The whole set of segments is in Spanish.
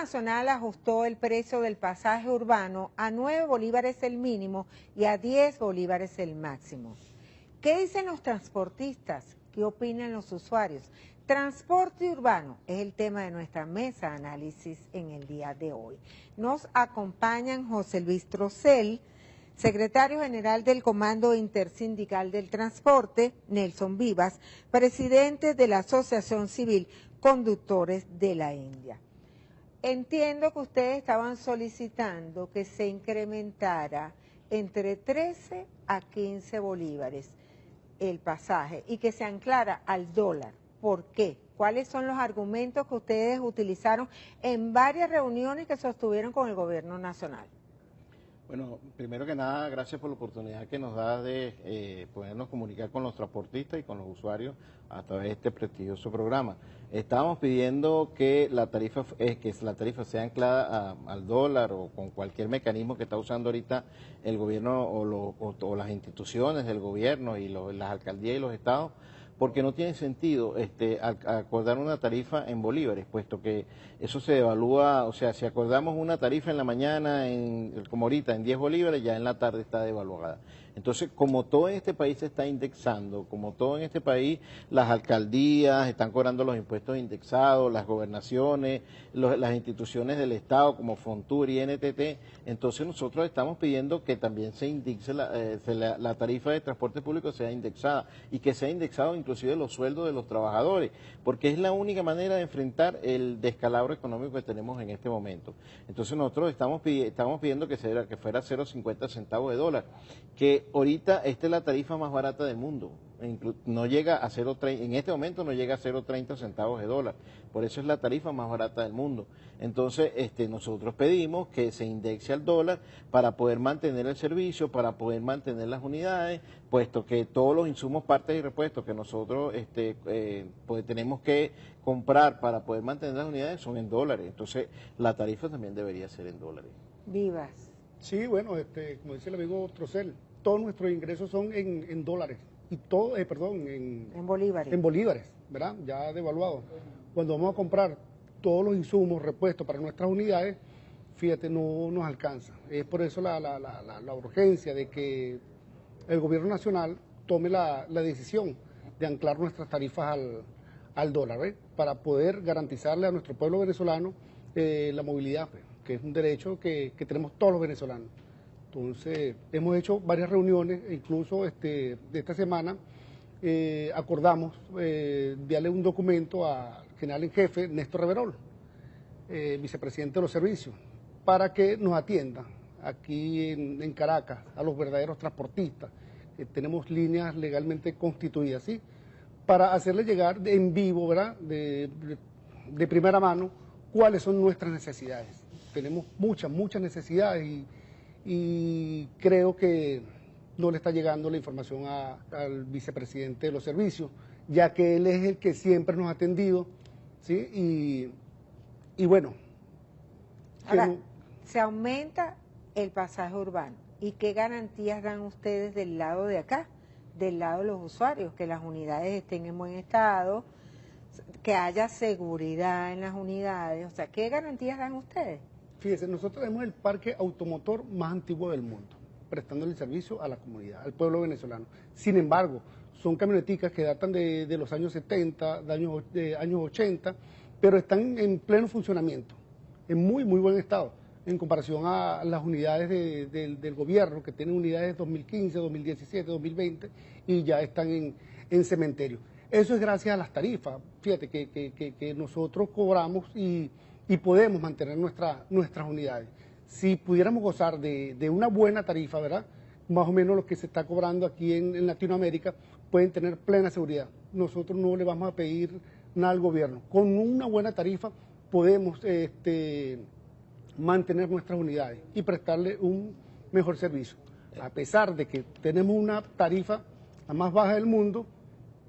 Nacional ajustó el precio del pasaje urbano a 9 bolívares el mínimo y a 10 bolívares el máximo. ¿Qué dicen los transportistas? ¿Qué opinan los usuarios? Transporte urbano es el tema de nuestra mesa de análisis en el día de hoy. Nos acompañan José Luis Trocel, secretario general del Comando Intersindical del Transporte, Nelson Vivas, presidente de la Asociación Civil Conductores de la India. Entiendo que ustedes estaban solicitando que se incrementara entre 13 a 15 bolívares el pasaje y que se anclara al dólar. ¿Por qué? ¿Cuáles son los argumentos que ustedes utilizaron en varias reuniones que sostuvieron con el gobierno nacional? Bueno, primero que nada, gracias por la oportunidad que nos da de podernos comunicar con los transportistas y con los usuarios a través de este prestigioso programa. Estábamos pidiendo que la tarifa sea anclada al dólar o con cualquier mecanismo que está usando ahorita el gobierno o las instituciones del gobierno y las alcaldías y los estados, porque no tiene sentido acordar una tarifa en bolívares, puesto que eso se devalúa. O sea, si acordamos una tarifa en la mañana, como ahorita, en 10 bolívares, ya en la tarde está devaluada. Entonces, como todo en este país se está indexando, como todo en este país, las alcaldías están cobrando los impuestos indexados, las gobernaciones, las instituciones del Estado como Fontur y NTT, entonces nosotros estamos pidiendo que también se indixe la tarifa de transporte público sea indexada y que sea indexado inclusive los sueldos de los trabajadores, porque es la única manera de enfrentar el descalabro económico que tenemos en este momento. Entonces nosotros estamos pidiendo que fuera 0,50 centavos de dólar, que ahorita esta es la tarifa más barata del mundo. No llega a 0,30, en este momento no llega a 0,30 centavos de dólar, por eso es la tarifa más barata del mundo. Entonces nosotros pedimos que se indexe al dólar para poder mantener el servicio, para poder mantener las unidades, puesto que todos los insumos, partes y repuestos que nosotros pues tenemos que comprar para poder mantener las unidades son en dólares, entonces la tarifa también debería ser en dólares. Vivas. Sí, bueno, como dice el amigo Trocel, todos nuestros ingresos son en dólares. Y todo, en bolívares. En bolívares, ¿verdad? Ya devaluado. Cuando vamos a comprar todos los insumos, repuestos para nuestras unidades, fíjate, no nos alcanza. Es por eso la urgencia de que el gobierno nacional tome la decisión de anclar nuestras tarifas al dólar, ¿ves? Para poder garantizarle a nuestro pueblo venezolano la movilidad, pues, que es un derecho que tenemos todos los venezolanos. Entonces, hemos hecho varias reuniones, incluso de esta semana acordamos enviarle un documento al general en jefe, Néstor Reverol, vicepresidente de los servicios, para que nos atienda aquí en Caracas a los verdaderos transportistas. Tenemos líneas legalmente constituidas, ¿sí? Para hacerle llegar en vivo, ¿verdad?, de primera mano, cuáles son nuestras necesidades. Tenemos muchas necesidades y creo que no le está llegando la información al vicepresidente de los servicios, ya que él es el que siempre nos ha atendido, ¿sí? Y bueno. Ahora, se aumenta el pasaje urbano. ¿Y qué garantías dan ustedes del lado de acá, del lado de los usuarios? Que las unidades estén en buen estado, que haya seguridad en las unidades. O sea, ¿qué garantías dan ustedes? Fíjense, nosotros tenemos el parque automotor más antiguo del mundo, prestándole servicio a la comunidad, al pueblo venezolano. Sin embargo, son camioneticas que datan de los años 70, de años 80, pero están en pleno funcionamiento, en muy buen estado, en comparación a las unidades del gobierno, que tienen unidades 2015, 2017, 2020, y ya están en cementerio. Eso es gracias a las tarifas, fíjate, que nosotros cobramos y podemos mantener nuestras unidades. Si pudiéramos gozar de una buena tarifa, ¿verdad?, más o menos lo que se está cobrando aquí en Latinoamérica, pueden tener plena seguridad. Nosotros no le vamos a pedir nada al gobierno. Con una buena tarifa podemos mantener nuestras unidades y prestarle un mejor servicio. A pesar de que tenemos una tarifa la más baja del mundo,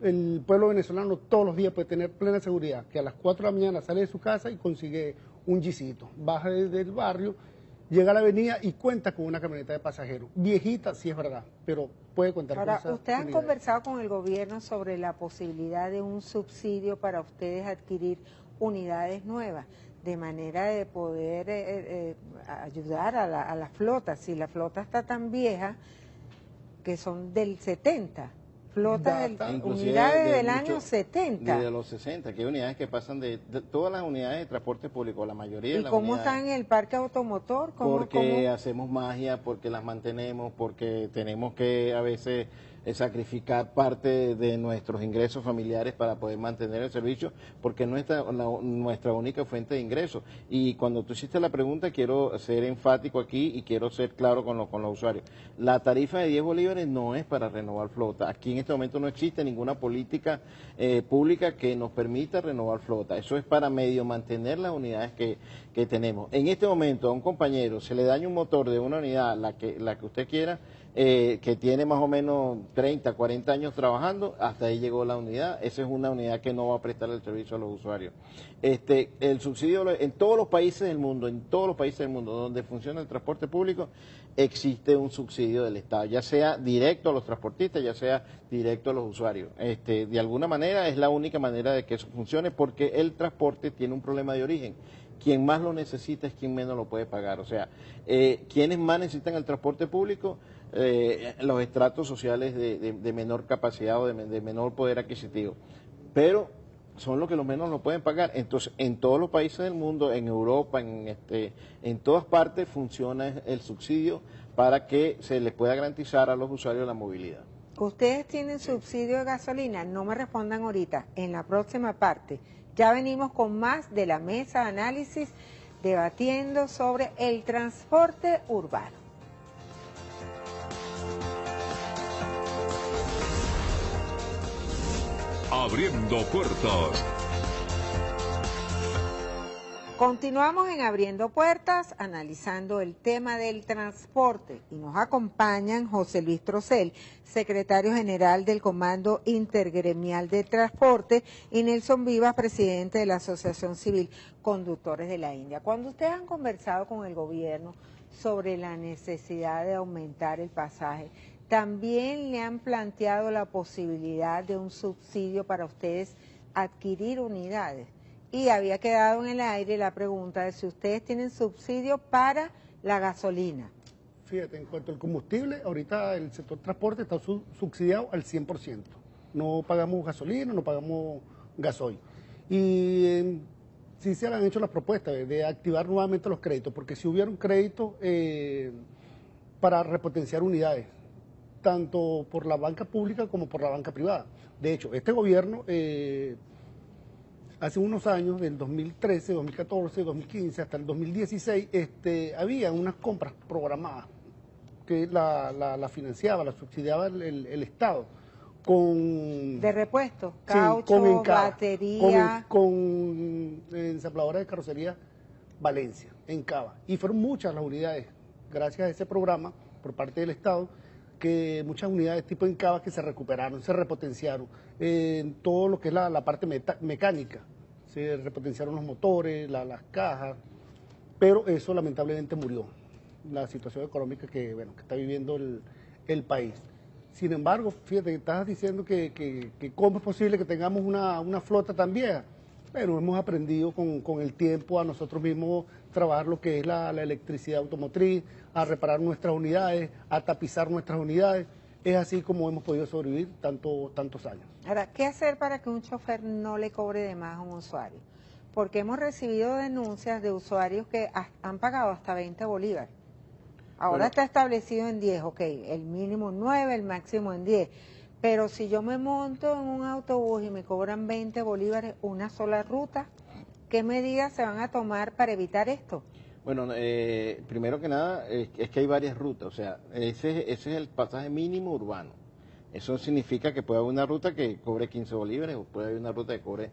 el pueblo venezolano todos los días puede tener plena seguridad, que a las 4 de la mañana sale de su casa y consigue un Jeepcito, baja desde el barrio, llega a la avenida y cuenta con una camioneta de pasajeros. Viejita, sí es verdad, pero puede contar con esa Ahora, ¿ustedes han unidad. conversado con el gobierno sobre la posibilidad de un subsidio para ustedes adquirir unidades nuevas? de manera de poder ayudar a la flota. Si la flota está tan vieja, que son del 70, unidades del año 70. De los 60, que hay unidades que pasan de todas las unidades de transporte público, la mayoría de ¿Y las cómo unidades. están en el parque automotor? Porque hacemos magia, porque las mantenemos, porque tenemos que a veces sacrificar parte de nuestros ingresos familiares para poder mantener el servicio, porque no es nuestra única fuente de ingresos. Y cuando tú hiciste la pregunta, quiero ser enfático aquí y quiero ser claro con los usuarios. La tarifa de 10 bolívares no es para renovar flota. Aquí en este momento no existe ninguna política pública que nos permita renovar flota. Eso es para medio mantener las unidades que tenemos. En este momento a un compañero se le daña un motor de una unidad, la que usted quiera, que tiene más o menos 30, 40 años trabajando, hasta ahí llegó la unidad. Esa es una unidad que no va a prestar el servicio a los usuarios. El subsidio en todos los países del mundo, donde funciona el transporte público, existe un subsidio del Estado, ya sea directo a los transportistas, ya sea directo a los usuarios. De alguna manera es la única manera de que eso funcione, porque el transporte tiene un problema de origen. Quien más lo necesita es quien menos lo puede pagar. O sea, quienes más necesitan el transporte público, los estratos sociales de menor capacidad o de menor poder adquisitivo. Pero son los que los menos lo pueden pagar. Entonces, en todos los países del mundo, en Europa, en todas partes, funciona el subsidio para que se les pueda garantizar a los usuarios la movilidad. ¿Ustedes tienen subsidio de gasolina? No me respondan ahorita, en la próxima parte. Ya venimos con más de la mesa de análisis, debatiendo sobre el transporte urbano. Abriendo puertas. Continuamos en Abriendo Puertas, analizando el tema del transporte, y nos acompañan José Luis Trocel, secretario general del Comando Intergremial de Transporte, y Nelson Vivas, presidente de la Asociación Civil Conductores de la India. Cuando ustedes han conversado con el gobierno sobre la necesidad de aumentar el pasaje, ¿también le han planteado la posibilidad de un subsidio para ustedes adquirir unidades? Y había quedado en el aire la pregunta de si ustedes tienen subsidio para la gasolina. Fíjate, en cuanto al combustible, ahorita el sector transporte está subsidiado al 100%. No pagamos gasolina, no pagamos gasoil. Y sí se han hecho las propuestas de activar nuevamente los créditos, porque si hubiera un crédito para repotenciar unidades, tanto por la banca pública como por la banca privada. De hecho, este gobierno... hace unos años, del 2013, 2014, 2015 hasta el 2016, había unas compras programadas que la financiaba, la subsidiaba el Estado con... ¿De repuesto? Sí, Caucho, con Encava, batería... con ensambladora de carrocería Valencia, Encava. Y fueron muchas las unidades, gracias a ese programa por parte del Estado, que muchas unidades tipo Encava que se recuperaron, se repotenciaron, en todo lo que es la parte mecánica, se repotenciaron los motores, las cajas, pero eso lamentablemente murió, la situación económica que está viviendo el país. Sin embargo, fíjate, que estás diciendo que cómo es posible que tengamos una flota tan vieja. Bueno, hemos aprendido con el tiempo a nosotros mismos trabajar lo que es la electricidad automotriz, a reparar nuestras unidades, a tapizar nuestras unidades. Es así como hemos podido sobrevivir tantos años. Ahora, ¿qué hacer para que un chofer no le cobre de más a un usuario? Porque hemos recibido denuncias de usuarios que han pagado hasta 20 bolívares. Ahora está establecido en 10, ok, el mínimo 9, el máximo en 10. Pero si yo me monto en un autobús y me cobran 20 bolívares una sola ruta, ¿qué medidas se van a tomar para evitar esto? Bueno, primero que nada, es que hay varias rutas, o sea, ese es el pasaje mínimo urbano. Eso significa que puede haber una ruta que cobre 15 bolívares, o puede haber una ruta que cobre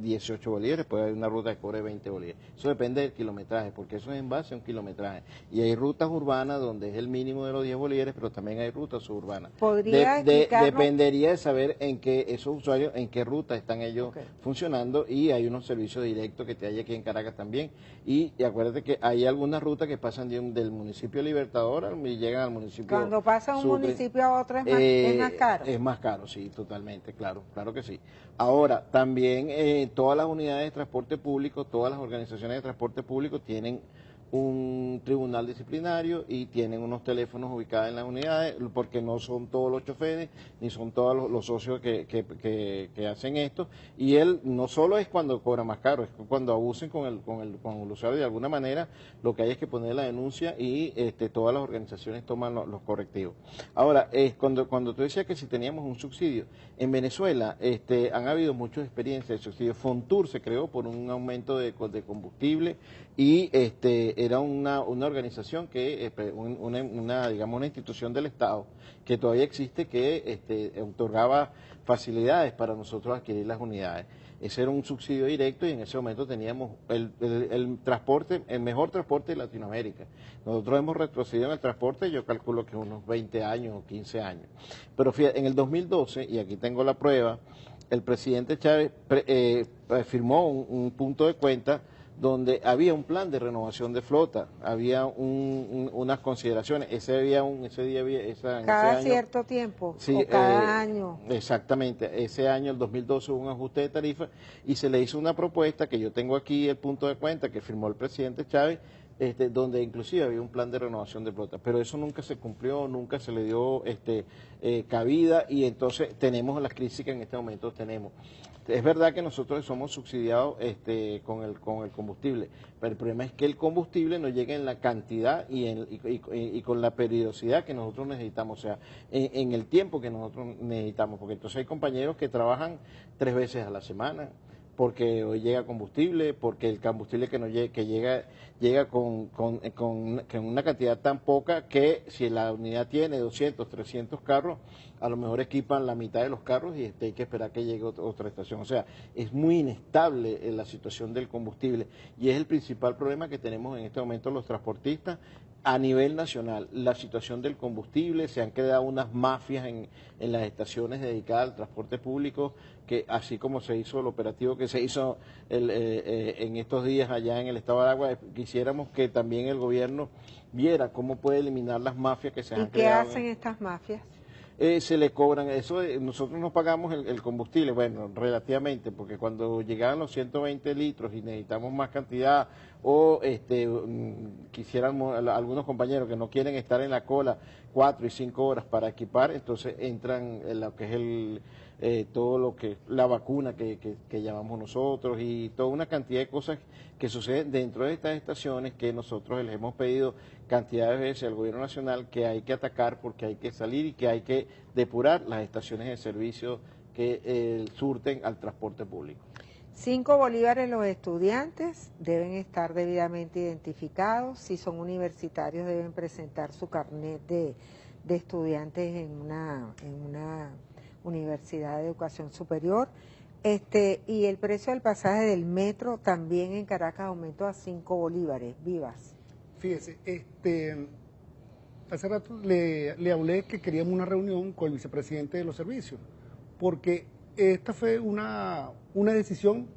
18 bolívares, puede haber una ruta que cobre 20 bolívares. Eso depende del kilometraje, porque eso es en base a un kilometraje. Y hay rutas urbanas donde es el mínimo de los 10 bolívares, pero también hay rutas suburbanas. Dependería de saber en qué esos usuarios, en qué ruta están ellos funcionando, y hay unos servicios directos que te hay aquí en Caracas también. Y acuérdate que hay algunas rutas que pasan del municipio Libertador y llegan al municipio Cuando pasa de un Sucre. municipio a otro es más caro. Es más caro, sí, totalmente, claro que sí. Ahora, también todas las unidades de transporte público, todas las organizaciones de transporte público tienen un tribunal disciplinario y tienen unos teléfonos ubicados en las unidades, porque no son todos los choferes, ni son todos los socios que hacen esto, y él no solo es cuando cobra más caro, es cuando abusen con el usuario de alguna manera, lo que hay es que poner la denuncia y todas las organizaciones toman los correctivos. Ahora, cuando tú decías que si teníamos un subsidio, en Venezuela han habido muchas experiencias de subsidio. Fontur se creó por un aumento de combustible y era una organización que, digamos, una institución del Estado que todavía existe que otorgaba facilidades para nosotros adquirir las unidades. Ese era un subsidio directo y en ese momento teníamos el transporte, el mejor transporte de Latinoamérica. Nosotros hemos retrocedido en el transporte, yo calculo que unos 20 años o 15 años. Pero fíjate, en el 2012, y aquí tengo la prueba, el presidente Chávez firmó un punto de cuenta donde había un plan de renovación de flota, había unas consideraciones, cada cierto tiempo, sí, o cada año. Exactamente, ese año, el 2012, hubo un ajuste de tarifa y se le hizo una propuesta, que yo tengo aquí el punto de cuenta que firmó el presidente Chávez, donde inclusive había un plan de renovación de flota, pero eso nunca se cumplió, nunca se le dio cabida, y entonces tenemos las crisis que en este momento tenemos. Es verdad que nosotros somos subsidiados con el combustible, pero el problema es que el combustible no llega en la cantidad y con la periodicidad que nosotros necesitamos, o sea, en el tiempo que nosotros necesitamos, porque entonces hay compañeros que trabajan 3 veces a la semana, porque hoy llega combustible, porque el combustible que llega con una cantidad tan poca que si la unidad tiene 200, 300 carros, a lo mejor equipan la mitad de los carros y hay que esperar que llegue otra estación. O sea, es muy inestable la situación del combustible y es el principal problema que tenemos en este momento los transportistas a nivel nacional. La situación del combustible, se han creado unas mafias en las estaciones dedicadas al transporte público, que así como se hizo el operativo que se hizo en estos días allá en el estado de Aragua, quisiéramos que también el gobierno viera cómo puede eliminar las mafias que se han creado. ¿Y qué hacen estas mafias? Se le cobran, nosotros no pagamos el combustible, bueno, relativamente, porque cuando llegaban los 120 litros y necesitamos más cantidad, o quisieran algunos compañeros que no quieren estar en la cola 4 y 5 horas para equipar, entonces entran en lo que es todo lo que la vacuna que llamamos nosotros y toda una cantidad de cosas que suceden dentro de estas estaciones que nosotros les hemos pedido cantidad de veces al gobierno nacional que hay que atacar porque hay que salir y que hay que depurar las estaciones de servicio que surten al transporte público. 5 bolívares los estudiantes deben estar debidamente identificados. Si son universitarios deben presentar su carnet de estudiantes en una universidad de educación superior. Y el precio del pasaje del metro también en Caracas aumentó a 5 bolívares. Vivas. Fíjese, hace rato le hablé que queríamos una reunión con el vicepresidente de los servicios, porque esta fue una decisión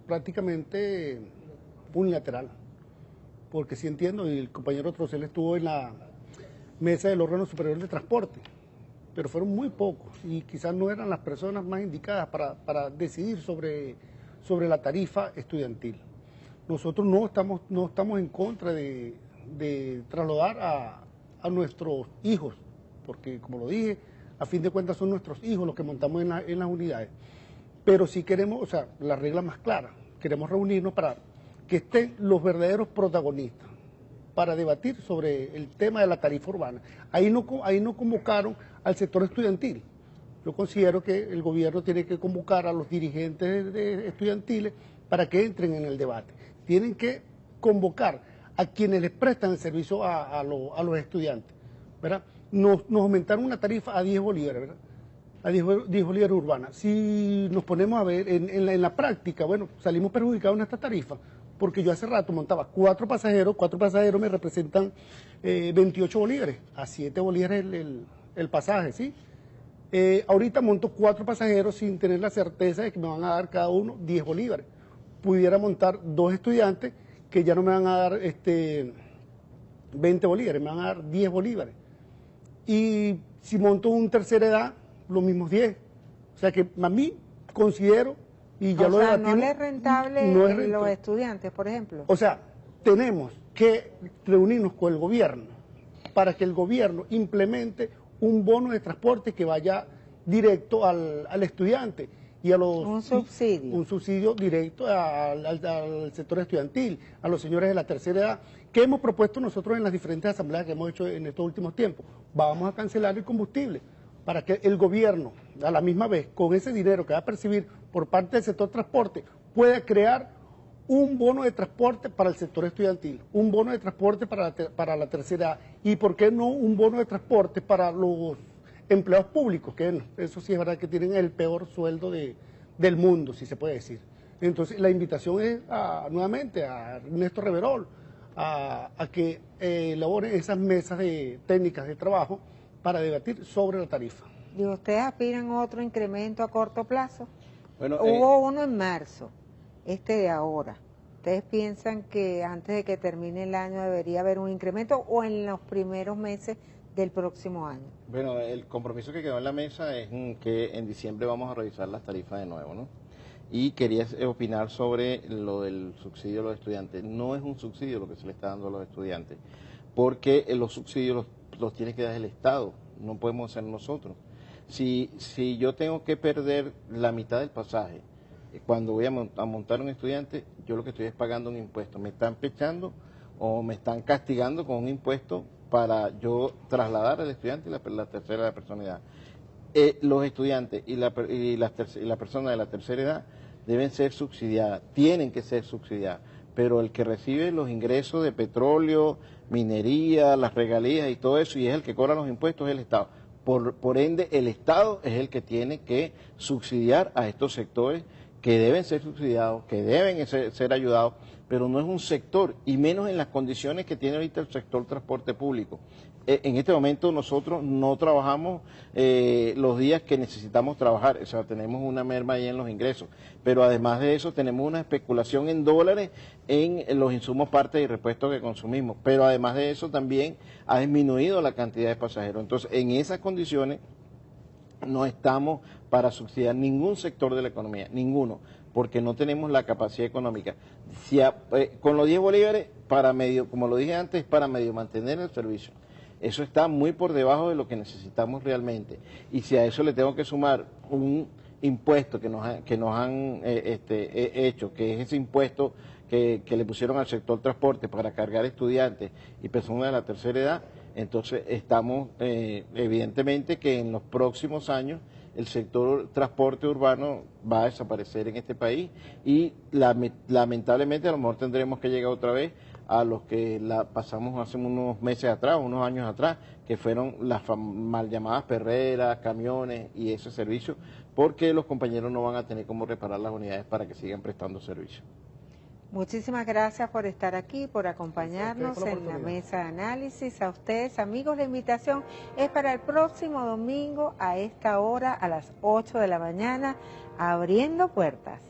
prácticamente unilateral, porque sí entiendo, y el compañero Trocel estuvo en la mesa del órgano superior de transporte, pero fueron muy pocos y quizás no eran las personas más indicadas para decidir sobre la tarifa estudiantil. Nosotros no estamos en contra de trasladar a nuestros hijos, porque como lo dije, a fin de cuentas son nuestros hijos los que montamos en las unidades, pero sí queremos, o sea, la regla más clara, queremos reunirnos para que estén los verdaderos protagonistas, para debatir sobre el tema de la tarifa urbana. Ahí no convocaron al sector estudiantil. Yo considero que el gobierno tiene que convocar a los dirigentes estudiantiles para que entren en el debate. Tienen que convocar a quienes les prestan el servicio a los estudiantes, ¿verdad? Nos aumentaron una tarifa a 10 bolívares, ¿verdad? A 10 bolívares urbanas. Si nos ponemos a ver en la práctica, bueno, salimos perjudicados en esta tarifa, porque yo hace rato montaba 4 pasajeros me representan 28 bolívares, a 7 bolívares el pasaje, ¿sí? Ahorita monto 4 pasajeros sin tener la certeza de que me van a dar cada uno 10 bolívares. Pudiera montar 2 estudiantes que ya no me van a dar 20 bolívares, me van a dar 10 bolívares. Y si monto un tercera edad, los mismos 10. O sea que a mí considero Y ya O lo sea, debatimos. no le es rentable No es los rentable. estudiantes, por ejemplo. O sea, tenemos que reunirnos con el gobierno para que el gobierno implemente un bono de transporte que vaya directo al estudiante y a los... Un subsidio. Un subsidio directo al sector estudiantil, a los señores de la tercera edad, que hemos propuesto nosotros en las diferentes asambleas que hemos hecho en estos últimos tiempos. Vamos a cancelar el combustible para que el gobierno, a la misma vez, con ese dinero que va a percibir por parte del sector transporte, pueda crear un bono de transporte para el sector estudiantil, un bono de transporte para la tercera edad y, ¿por qué no, un bono de transporte para los empleados públicos, que eso sí es verdad que tienen el peor sueldo del mundo, si se puede decir? Entonces, la invitación es nuevamente a Ernesto Reverol a que elabore esas mesas técnicas de trabajo para debatir sobre la tarifa. ¿Y ustedes aspiran a otro incremento a corto plazo? Bueno, Hubo uno en marzo, este de ahora. ¿Ustedes piensan que antes de que termine el año debería haber un incremento o en los primeros meses del próximo año? Bueno, el compromiso que quedó en la mesa es que en diciembre vamos a revisar las tarifas de nuevo, ¿no? Y quería opinar sobre lo del subsidio a los estudiantes. No es un subsidio lo que se le está dando a los estudiantes, porque los subsidios los tiene que dar el Estado, no podemos ser nosotros. Si yo tengo que perder la mitad del pasaje cuando voy a montar un estudiante, yo lo que estoy es pagando un impuesto. Me están pechando o me están castigando con un impuesto para yo trasladar al estudiante y la tercera persona de edad. Los estudiantes y la persona de la tercera edad deben ser subsidiadas, tienen que ser subsidiadas, pero el que recibe los ingresos de petróleo, minería, las regalías y todo eso, y es el que cobra los impuestos, es el Estado. Por ende, el Estado es el que tiene que subsidiar a estos sectores que deben ser subsidiados, que deben ser ayudados, pero no es un sector, y menos en las condiciones que tiene ahorita el sector transporte público. En este momento nosotros no trabajamos los días que necesitamos trabajar, o sea, tenemos una merma ahí en los ingresos, pero además de eso tenemos una especulación en dólares en los insumos, partes y repuestos que consumimos, pero además de eso también ha disminuido la cantidad de pasajeros. Entonces, en esas condiciones no estamos para subsidiar ningún sector de la economía, ninguno, porque no tenemos la capacidad económica. Con los 10 bolívares, para medio, como lo dije antes, para medio mantener el servicio. Eso está muy por debajo de lo que necesitamos realmente. Y si a eso le tengo que sumar un impuesto que nos han hecho, que es ese impuesto que le pusieron al sector transporte para cargar estudiantes y personas de la tercera edad, entonces estamos evidentemente que en los próximos años el sector transporte urbano va a desaparecer en este país y lamentablemente a lo mejor tendremos que llegar otra vez a los que la pasamos hace unos meses atrás, unos años atrás, que fueron las mal llamadas perreras, camiones y ese servicio, porque los compañeros no van a tener cómo reparar las unidades para que sigan prestando servicio. Muchísimas gracias por estar aquí, por acompañarnos en la mesa de análisis. A ustedes, amigos, la invitación es para el próximo domingo a esta hora, a las 8 de la mañana, abriendo puertas.